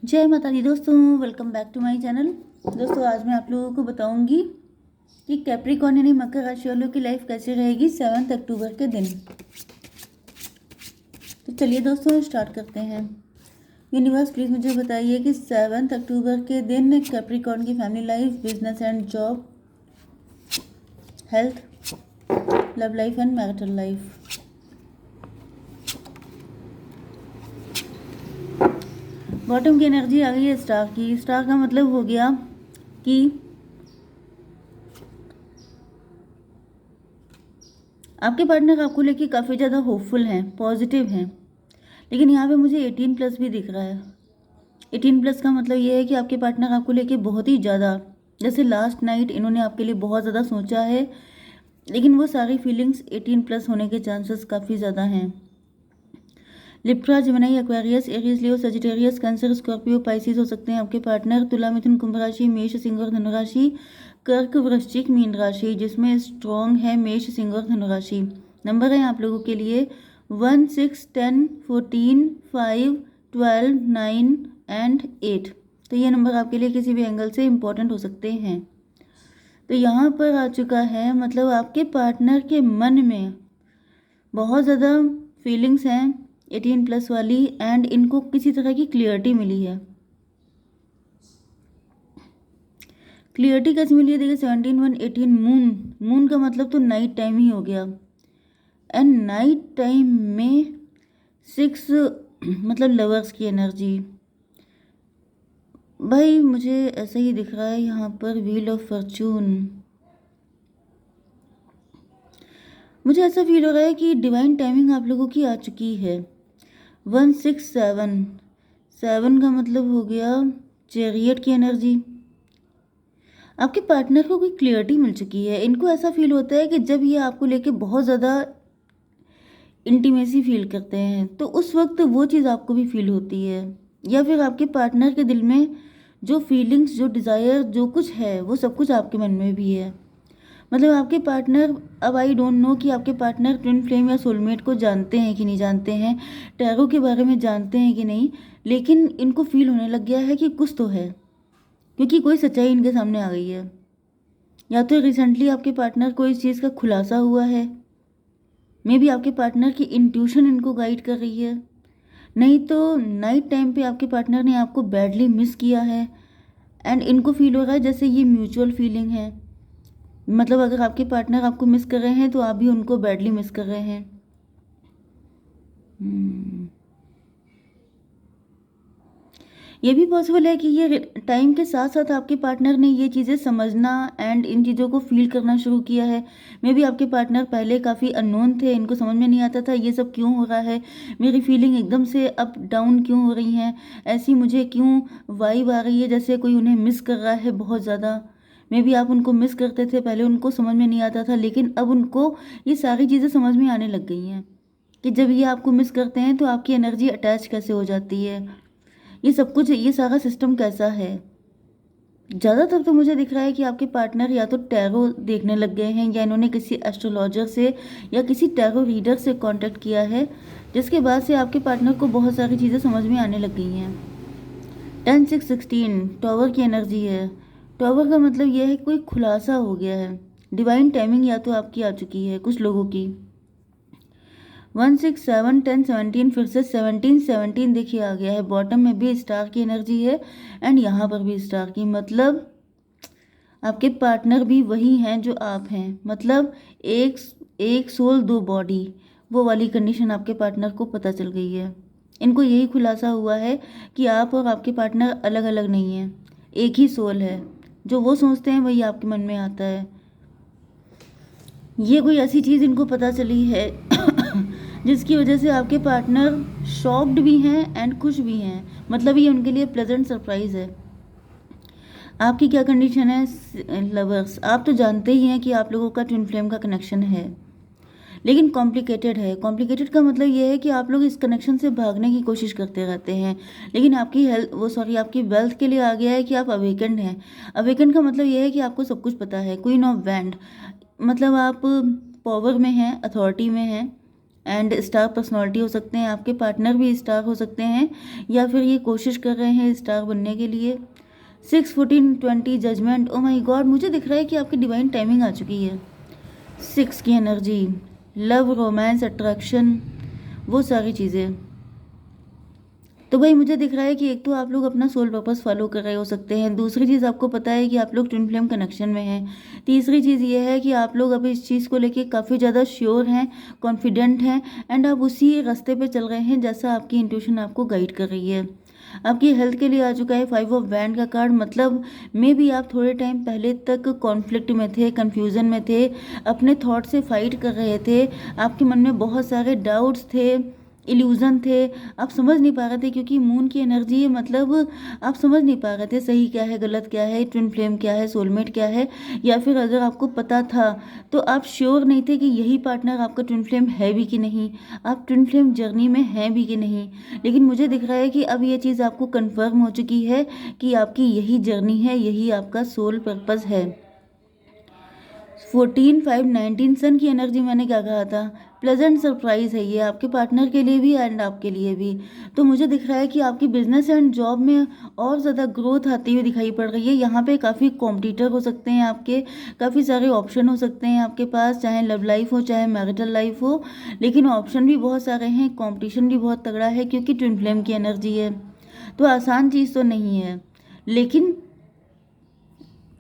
जय माता दी दोस्तों, welcome back to my channel. दोस्तों आज मैं आप लोगों को बताऊंगी कि कैप्रिकॉर्न यानी मकर राशि वालों की लाइफ कैसे रहेगी 7 अक्टूबर के दिन। तो चलिए दोस्तों स्टार्ट करते हैं। यूनिवर्स प्लीज़ मुझे बताइए कि 7 अक्टूबर के दिन कैप्रिकॉर्न की family life, business and job, health, love life and marital life. Bottom की एनर्जी आ गई है स्टार की। स्टार का मतलब हो गया कि आपके पार्टनर आपको लेके काफ़ी ज़्यादा होपफुल हैं, पॉजिटिव हैं। लेकिन यहाँ पे मुझे 18+ भी दिख रहा है। 18+ का मतलब ये है कि आपके पार्टनर आपको लेके बहुत ही ज़्यादा, जैसे लास्ट नाइट इन्होंने आपके लिए बहुत ज़्यादा सोचा है, लेकिन वो सारी फीलिंग्स 18+ होने के चांसेस काफ़ी ज़्यादा हैं। लिब्रा, जेमिनी, एक्वेरियस, एरीज, लियो, सजिटेरियस, कैंसर, स्कॉर्पियो, पाइसिस हो सकते हैं आपके पार्टनर। तुला, मिथुन, कुंभ राशि, मेष, सिंह और धनु राशि, कर्क, वृश्चिक, मीन राशि, जिसमें स्ट्रॉन्ग है मेष, सिंह और धनु राशि। नंबर है आप लोगों के लिए 1, 6, 10, 14, 5, 12, 9 एंड 8। तो ये नंबर आपके लिए किसी भी एंगल से इम्पोर्टेंट हो सकते हैं। तो यहाँ पर आ चुका है, मतलब आपके पार्टनर के मन में बहुत ज़्यादा फीलिंग्स हैं 18+ वाली, एंड इनको किसी तरह की क्लियरिटी मिली है। क्लियरिटी कैसे मिली है? देखिए 17, 1, 18, मून का मतलब तो नाइट टाइम ही हो गया। एंड नाइट टाइम में 6 मतलब लवर्स की एनर्जी। भाई मुझे ऐसा ही दिख रहा है यहाँ पर, व्हील ऑफ फॉर्चून। मुझे ऐसा फील हो रहा है कि डिवाइन टाइमिंग आप लोगों की आ चुकी है। 1, 6, 7 का मतलब हो गया चैरियट की एनर्जी। आपके पार्टनर को कोई क्लियरिटी मिल चुकी है। इनको ऐसा फील होता है कि जब ये आपको लेके बहुत ज़्यादा इंटीमेसी फील करते हैं तो उस वक्त वो चीज़ आपको भी फील होती है, या फिर आपके पार्टनर के दिल में जो फीलिंग्स, जो डिज़ायर, जो कुछ है वो सब कुछ आपके मन में भी है। मतलब आपके पार्टनर, अब आई डोंट नो कि आपके पार्टनर ट्विन फ्लेम या सोलमेट को जानते हैं कि नहीं जानते हैं, टैरो के बारे में जानते हैं कि नहीं, लेकिन इनको फील होने लग गया है कि कुछ तो है, क्योंकि कोई सच्चाई इनके सामने आ गई है। या तो रिसेंटली आपके पार्टनर को इस चीज़ का खुलासा हुआ है, मे बी आपके पार्टनर की इंट्यूशन इनको गाइड कर रही है, नहीं तो नाइट टाइम पे आपके पार्टनर ने आपको बैडली मिस किया है। एंड इनको फील हो रहा है जैसे ये म्यूचुअल फीलिंग है, मतलब अगर आपके पार्टनर आपको मिस कर रहे हैं तो आप भी उनको बैडली मिस कर रहे हैं। ये भी पॉसिबल है कि ये टाइम के साथ साथ आपके पार्टनर ने ये चीज़ें समझना एंड इन चीज़ों को फील करना शुरू किया है। मे बी आपके पार्टनर पहले काफ़ी अननोन थे, इनको समझ में नहीं आता था ये सब क्यों हो रहा है, मेरी फीलिंग एकदम से अप डाउन क्यों हो रही हैं, ऐसी मुझे क्यों वाइब आ रही है जैसे कोई उन्हें मिस कर रहा है बहुत ज़्यादा। मे बी आप उनको मिस करते थे, पहले उनको समझ में नहीं आता था, लेकिन अब उनको ये सारी चीज़ें समझ में आने लग गई हैं कि जब ये आपको मिस करते हैं तो आपकी एनर्जी अटैच कैसे हो जाती है, ये सब कुछ, ये सारा सिस्टम कैसा है। ज़्यादातर तो मुझे दिख रहा है कि आपके पार्टनर या तो टैरो देखने लग गए हैं, या इन्होंने किसी एस्ट्रोलॉजर से या किसी टैरो रीडर से कांटेक्ट किया है, जिसके बाद से आपके पार्टनर को बहुत सारी चीज़ें समझ में आने लग गई हैं। 10, 6, 16 टॉवर की एनर्जी है। टॉवर का मतलब यह है कोई खुलासा हो गया है, डिवाइन टाइमिंग या तो आपकी आ चुकी है कुछ लोगों की। 1, 6, 7, 10, 17, फिर से 17 देखिए आ गया है। बॉटम में भी स्टार की एनर्जी है एंड यहाँ पर भी स्टार की, मतलब आपके पार्टनर भी वही हैं जो आप हैं, मतलब एक एक सोल दो बॉडी, वो वाली कंडीशन आपके पार्टनर को पता चल गई है। इनको यही खुलासा हुआ है कि आप और आपके पार्टनर अलग अलग नहीं हैं, एक ही सोल है। जो वो सोचते हैं वही आपके मन में आता है। ये कोई ऐसी चीज़ इनको पता चली है जिसकी वजह से आपके पार्टनर शॉक्ड भी हैं एंड खुश भी हैं, मतलब ये उनके लिए प्लेजेंट सरप्राइज़ है। आपकी क्या कंडीशन है लवर्स? आप तो जानते ही हैं कि आप लोगों का ट्विन फ्लेम का कनेक्शन है, लेकिन कॉम्प्लिकेटेड है। कॉम्प्लिकेटेड का मतलब ये है कि आप लोग इस कनेक्शन से भागने की कोशिश करते रहते हैं, लेकिन आपकी आपकी वेल्थ के लिए आ गया है कि आप अवेकेंड हैं। अवेकेंड का मतलब ये है कि आपको सब कुछ पता है। क्वीन ऑफ वैंड मतलब आप पावर में हैं, अथॉरिटी में हैं, एंड स्टार पर्सनालिटी हो सकते हैं, आपके पार्टनर भी स्टार हो सकते हैं, या फिर ये कोशिश कर रहे हैं स्टार बनने के लिए। 6 14 20 जजमेंट, ओ माय गॉड, मुझे दिख रहा है कि आपकी डिवाइन टाइमिंग आ चुकी है। 6 की एनर्जी, लव, रोमांस, अट्रैक्शन, वो सारी चीज़ें। तो भाई मुझे दिख रहा है कि एक तो आप लोग अपना सोल पर्पस फॉलो कर रहे हो सकते हैं, दूसरी चीज़ आपको पता है कि आप लोग ट्विन फ्लेम कनेक्शन में हैं, तीसरी चीज़ ये है कि आप लोग अभी इस चीज़ को लेके काफ़ी ज़्यादा श्योर हैं, कॉन्फिडेंट हैं, एंड आप उसी रास्ते पे चल रहे हैं जैसा आपकी इंट्यूशन आपको गाइड कर रही है। आपकी हेल्थ के लिए आ चुका है 5 ऑफ वैंड का कार्ड, मतलब मे भी आप थोड़े टाइम पहले तक कॉन्फ्लिक्ट में थे, कन्फ्यूज़न में थे, अपने थॉट से फाइट कर रहे थे, आपके मन में बहुत सारे डाउट्स थे, इल्यूज़न थे, आप समझ नहीं पा रहे थे, क्योंकि मून की एनर्जी है, मतलब आप समझ नहीं पा रहे थे सही क्या है, गलत क्या है, ट्विन फ्लेम क्या है, सोलमेट क्या है, या फिर अगर आपको पता था तो आप श्योर नहीं थे कि यही पार्टनर आपका ट्विन फ्लेम है भी कि नहीं, आप ट्विन फ्लेम जर्नी में हैं भी कि नहीं। लेकिन मुझे दिख रहा है कि अब ये चीज़ आपको कन्फर्म हो चुकी है कि आपकी यही जर्नी है, यही आपका सोल पर्पस है। 14 5 19 सन की एनर्जी, मैंने क्या कहा था, प्लेजेंट सरप्राइज है ये आपके पार्टनर के लिए भी एंड आपके लिए भी। तो मुझे दिख रहा है कि आपकी बिजनेस एंड जॉब में और ज़्यादा ग्रोथ आती हुई दिखाई पड़ रही है। यहाँ पे काफ़ी कॉम्पिटिटर हो सकते हैं आपके, काफ़ी सारे ऑप्शन हो सकते हैं आपके पास, चाहे लव लाइफ हो चाहे मैरिटल लाइफ हो, लेकिन ऑप्शन भी बहुत सारे हैं, कॉम्पिटिशन भी बहुत तगड़ा है, क्योंकि ट्विन फ्लेम की एनर्जी है। तो आसान चीज़ तो नहीं है, लेकिन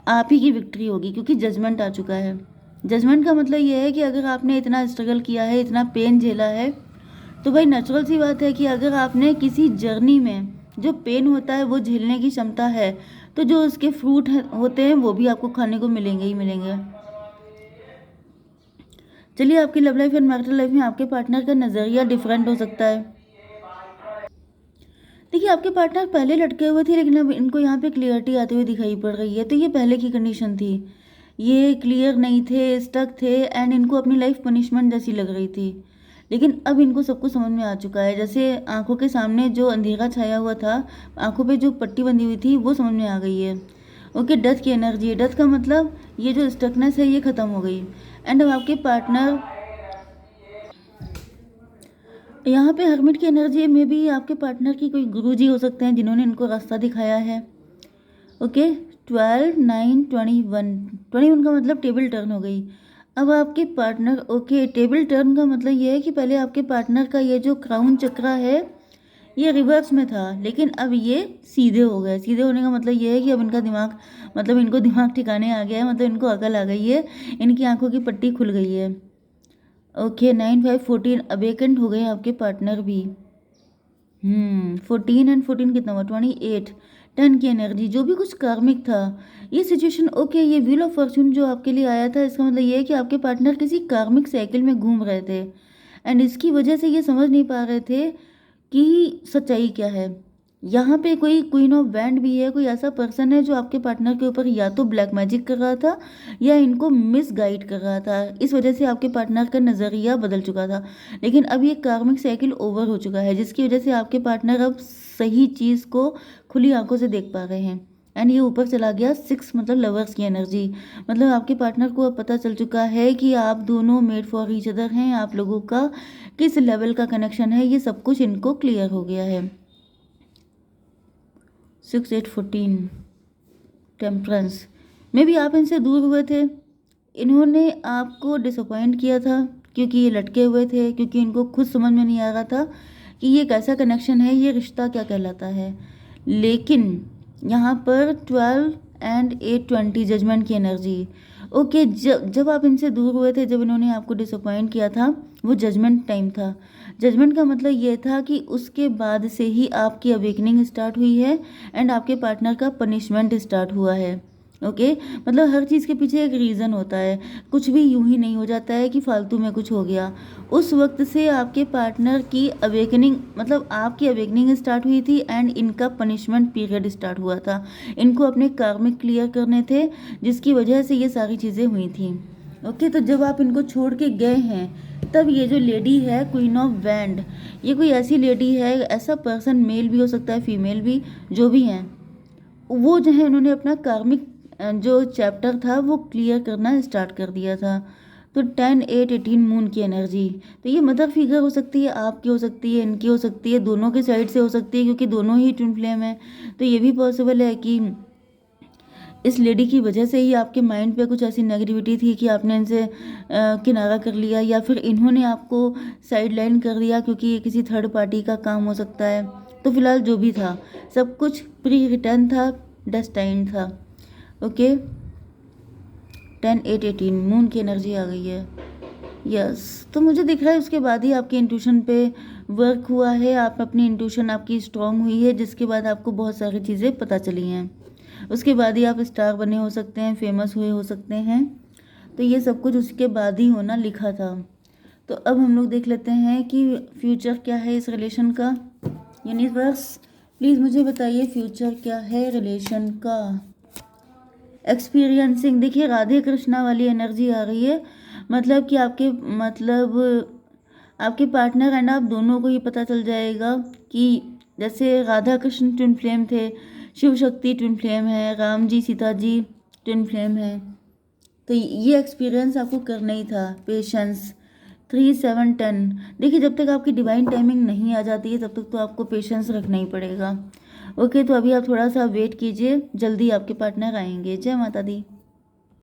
आप ही की विक्ट्री होगी, क्योंकि जजमेंट आ चुका है। जजमेंट का मतलब ये है कि अगर आपने इतना स्ट्रगल किया है, इतना पेन झेला है, तो भाई नेचुरल सी बात है कि अगर आपने किसी जर्नी में जो पेन होता है वो झेलने की क्षमता है, तो जो उसके फ्रूट होते हैं वो भी आपको खाने को मिलेंगे ही मिलेंगे। चलिए, आपकी love life and marital life में आपके पार्टनर का नज़रिया डिफरेंट हो सकता है। देखिए, आपके पार्टनर पहले लटके हुए थे, लेकिन अब इनको यहाँ पे क्लियरिटी आती हुई दिखाई पड़ रही है। तो ये पहले की कंडीशन थी, ये क्लियर नहीं थे, स्टक थे, एंड इनको अपनी लाइफ पनिशमेंट जैसी लग रही थी। लेकिन अब इनको सब कुछ समझ में आ चुका है, जैसे आंखों के सामने जो अंधेरा छाया हुआ था, आंखों पे जो पट्टी बंधी हुई थी, वो समझ में आ गई है। ओके, डेथ की एनर्जी है, डेथ का मतलब ये जो स्टकनेस है ये ख़त्म हो गई। एंड अब आपके पार्टनर, यहाँ पे हर्मिट की एनर्जी में भी आपके पार्टनर की कोई गुरुजी हो सकते हैं जिन्होंने इनको रास्ता दिखाया है। ओके, 12 9 21, 21 का मतलब टेबल टर्न हो गई। अब आपके पार्टनर, ओके, टेबल टर्न का मतलब ये है कि पहले आपके पार्टनर का ये जो क्राउन चक्रा है ये रिवर्स में था, लेकिन अब ये सीधे हो गए। सीधे होने का मतलब ये है कि अब इनका दिमाग, मतलब इनको दिमाग ठिकाने आ गया है, मतलब इनको अकल आ गई है, इनकी आंखों की पट्टी खुल गई है। ओके, 9 5 14 अवेकेंड हो गए आपके पार्टनर भी। 14 एंड 14 कितना हुआ, 28, 10 की एनर्जी, जो भी कुछ कार्मिक था ये सिचुएशन। ओके, ये व्हील ऑफ फॉर्चून जो आपके लिए आया था, इसका मतलब ये है कि आपके पार्टनर किसी कार्मिक साइकिल में घूम रहे थे, एंड इसकी वजह से ये समझ नहीं पा रहे थे कि सच्चाई क्या है। यहाँ पे कोई क्वीन ऑफ वैंड भी है, कोई ऐसा पर्सन है जो आपके पार्टनर के ऊपर या तो ब्लैक मैजिक कर रहा था या इनको मिस गाइड कर रहा था। इस वजह से आपके पार्टनर का नज़रिया बदल चुका था, लेकिन अब ये कार्मिक साइकिल ओवर हो चुका है, जिसकी वजह से आपके पार्टनर अब सही चीज़ को खुली आंखों से देख पा रहे हैं। एंड ये ऊपर चला गया 6, मतलब लवर्स की एनर्जी, मतलब आपके पार्टनर को अब पता चल चुका है कि आप दोनों मेड फॉर ईच अदर हैं, आप लोगों का किस लेवल का कनेक्शन है, ये सब कुछ इनको क्लियर हो गया है। 6 8 14, टेम्परेंस में भी आप इनसे दूर हुए थे, इन्होंने आपको डिसअपॉइंट किया था, क्योंकि ये लटके हुए थे, क्योंकि इनको खुद समझ में नहीं आ रहा था कि ये कैसा कनेक्शन है, ये रिश्ता क्या कहलाता है। लेकिन यहाँ पर 12 एंड 8 20 जजमेंट की एनर्जी। ओके, जब जब आप इनसे दूर हुए थे, जब इन्होंने आपको डिसअपॉइंट किया था, वो जजमेंट टाइम था। जजमेंट का मतलब ये था कि उसके बाद से ही आपकी अवेकनिंग स्टार्ट हुई है, एंड आपके पार्टनर का पनिशमेंट स्टार्ट हुआ है। ओके, मतलब हर चीज़ के पीछे एक रीज़न होता है, कुछ भी यूं ही नहीं हो जाता है कि फालतू में कुछ हो गया। उस वक्त से आपके पार्टनर की अवेकनिंग, मतलब आपकी अवेकनिंग स्टार्ट हुई थी, एंड इनका पनिशमेंट पीरियड स्टार्ट हुआ था। इनको अपने कार्मिक क्लियर करने थे, जिसकी वजह से ये सारी चीज़ें हुई थी। ओके, तो जब आप इनको छोड़ के गए हैं, तब ये जो लेडी है क्वीन ऑफ वैंड, ये कोई ऐसी लेडी है, ऐसा पर्सन, मेल भी हो सकता है फीमेल भी, जो भी हैं, वो जो है उन्होंने अपना कार्मिक जो चैप्टर था वो क्लियर करना स्टार्ट कर दिया था। तो 10, 8, 18 मून की एनर्जी, तो ये मदर फिगर हो सकती है, आपकी हो सकती है, इनकी हो सकती है, दोनों के साइड से हो सकती है क्योंकि दोनों ही ट्विन फ्लेम है। तो ये भी पॉसिबल है कि इस लेडी की वजह से ही आपके माइंड पे कुछ ऐसी नेगेटिविटी थी कि आपने इनसे किनारा कर लिया, या फिर इन्होंने आपको साइड लाइन कर दिया क्योंकि ये किसी थर्ड पार्टी का काम हो सकता है। तो फिलहाल जो भी था सब कुछ प्री रिटर्न था, डेस्टाइन था। ओके, 10, 8, 18 मून की एनर्जी आ गई है। यस, तो मुझे दिख रहा है उसके बाद ही आपके इंट्यूशन पे वर्क हुआ है, आप अपनी इंट्यूशन आपकी स्ट्रांग हुई है, जिसके बाद आपको बहुत सारी चीज़ें पता चली हैं। उसके बाद ही आप स्टार बने हो सकते हैं, फेमस हुए हो सकते हैं। तो ये सब कुछ उसके बाद ही होना लिखा था। तो अब हम लोग देख लेते हैं कि फ्यूचर क्या है इस रिलेशन का। यूनिवर्स प्लीज़ मुझे बताइए फ्यूचर क्या है रिलेशन का। एक्सपीरियंसिंग, देखिए राधे कृष्णा वाली एनर्जी आ रही है, मतलब कि आपके पार्टनर एंड आप दोनों को ये पता चल जाएगा कि जैसे राधा कृष्ण ट्विन फ्लेम थे, शिव शक्ति ट्विन फ्लेम है, राम जी सीता जी ट्विन फ्लेम है। तो ये एक्सपीरियंस आपको करना ही था। पेशेंस, 3, 7, 10, देखिए जब तक आपकी डिवाइन टाइमिंग नहीं आ जाती है तब तक तो आपको पेशेंस रखना ही पड़ेगा। ओके, तो अभी आप थोड़ा सा वेट कीजिए, जल्दी आपके पार्टनर आएंगे। जय माता दी।